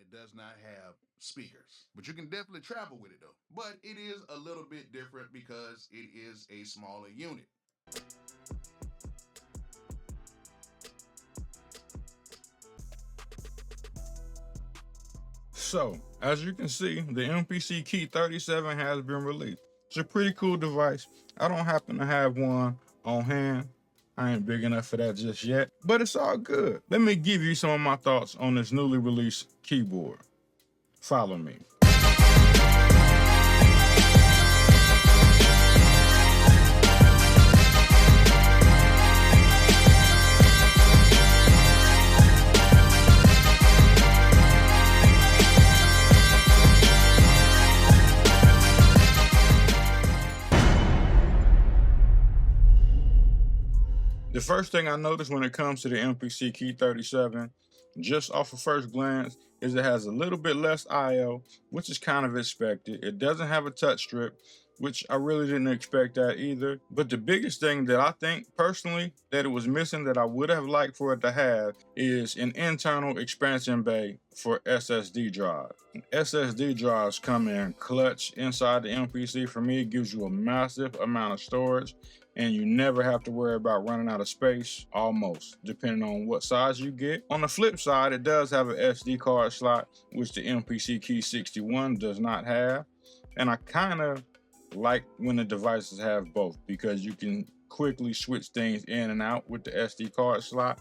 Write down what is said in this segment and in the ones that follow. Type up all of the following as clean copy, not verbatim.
that does not have speakers. But you can definitely travel with it though. But it is a little bit different because it is a smaller unit. So, as you can see, the MPC Key 37 has been released. It's a pretty cool device. I don't happen to have one on hand. I ain't big enough for that just yet, but it's all good. Let me give you some of my thoughts on this newly released keyboard. Follow me. The first thing I noticed when it comes to the MPC Key 37, just off of first glance, is it has a little bit less I/O, which is kind of expected. It doesn't have a touch strip, which I really didn't expect that either. But the biggest thing that I think personally that it was missing that I would have liked for it to have is an internal expansion bay for SSD drive. SSD drives come in clutch inside the MPC. For me, it gives you a massive amount of storage, and you never have to worry about running out of space, almost, depending on what size you get. On the flip side, it does have an SD card slot, which the MPC Key 61 does not have. And I kind of like when the devices have both, because you can quickly switch things in and out with the SD card slot,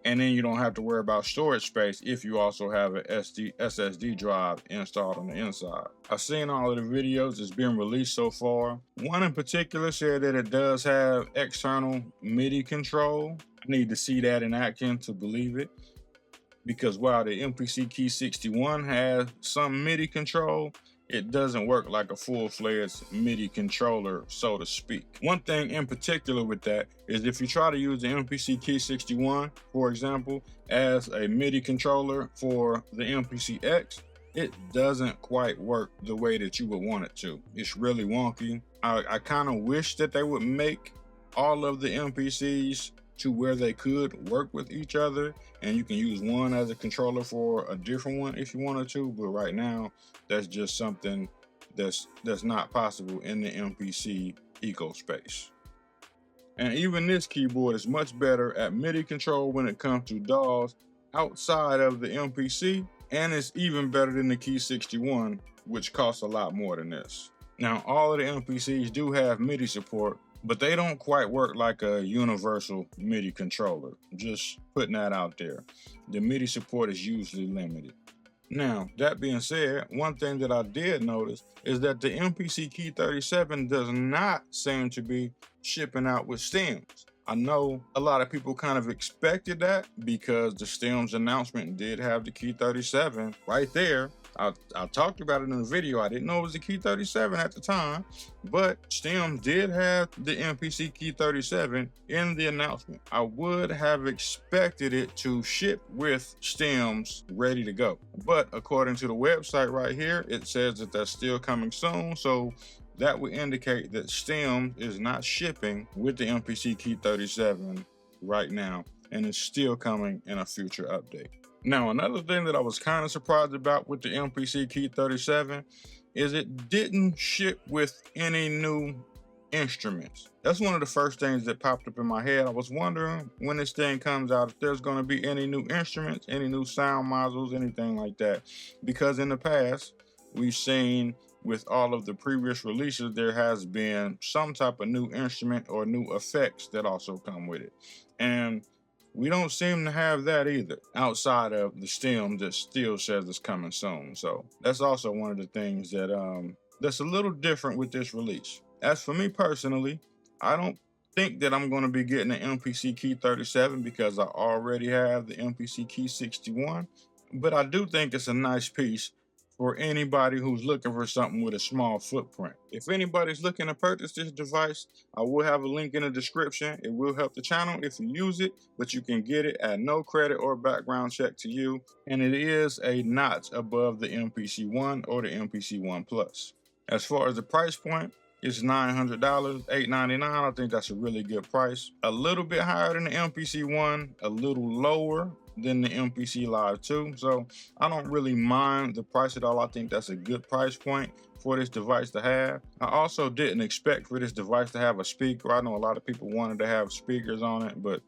and then you don't have to worry about storage space if you also have an SSD drive installed on the inside. I've seen all of the videos that's been released so far. One in particular said that it does have external MIDI control. I need to see that in action to believe it, because while the MPC Key 61 has some MIDI control, it doesn't work like a full-fledged MIDI controller, so to speak. One thing in particular with that is if you try to use the MPC Key 61, for example, as a MIDI controller for the MPC X, it doesn't quite work the way that you would want it to. It's really wonky. I kind of wish that they would make all of the MPCs to where they could work with each other, and you can use one as a controller for a different one if you wanted to, but right now that's just something that's not possible in the MPC ecospace. And even this keyboard is much better at MIDI control when it comes to DAWs outside of the MPC, and it's even better than the Key 61, which costs a lot more than this. Now, all of the MPCs do have MIDI support, but they don't quite work like a universal MIDI controller. Just putting that out there. The MIDI support is usually limited. Now, that being said, one thing that I did notice is that the MPC Key 37 does not seem to be shipping out with stems. I know a lot of people kind of expected that because the stems announcement did have the Key 37 right there. I talked about it in the video. I didn't know it was the Key 37 at the time, but stems did have the MPC Key 37 in the announcement. I would have expected it to ship with stems ready to go, but according to the website right here, it says that that's still coming soon. So that would indicate that stems is not shipping with the MPC Key 37 right now, and it's still coming in a future update. Now, another thing that I was kind of surprised about with the MPC Key 37 is it didn't ship with any new instruments. That's one of the first things that popped up in my head. I was wondering when this thing comes out if there's going to be any new instruments, any new sound modules, anything like that. Because in the past, we've seen with all of the previous releases, there has been some type of new instrument or new effects that also come with it. And we don't seem to have that either, outside of the stem that still says it's coming soon. So that's also one of the things that that's a little different with this release. As for me personally, I don't think that I'm going to be getting the MPC Key 37 because I already have the MPC Key 61, but I do think it's a nice piece for anybody who's looking for something with a small footprint. If anybody's looking to purchase this device, I will have a link in the description. It will help the channel if you use it, but you can get it at no credit or background check to you, and it is a notch above the MPC 1 or the MPC 1 Plus. As far as the price point, it's $900, $899. I think that's a really good price. A little bit higher than the MPC 1, a little lower than the MPC Live 2. So I don't really mind the price at all. I think that's a good price point for this device to have. I also didn't expect for this device to have a speaker. I know a lot of people wanted to have speakers on it, but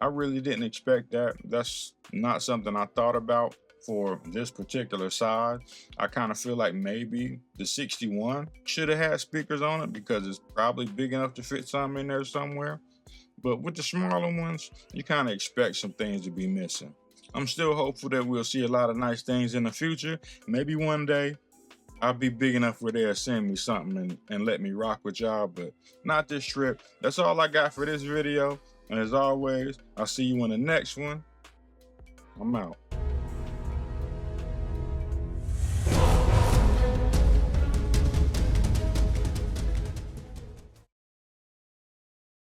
I really didn't expect that. That's not something I thought about for this particular size. I kind of feel like maybe the 61 should have had speakers on it because it's probably big enough to fit some in there somewhere. But with the smaller ones, you kind of expect some things to be missing. I'm still hopeful that we'll see a lot of nice things in the future. Maybe one day I'll be big enough where they'll send me something and let me rock with y'all, but not this trip. That's all I got for this video. And as always, I'll see you in the next one. I'm out.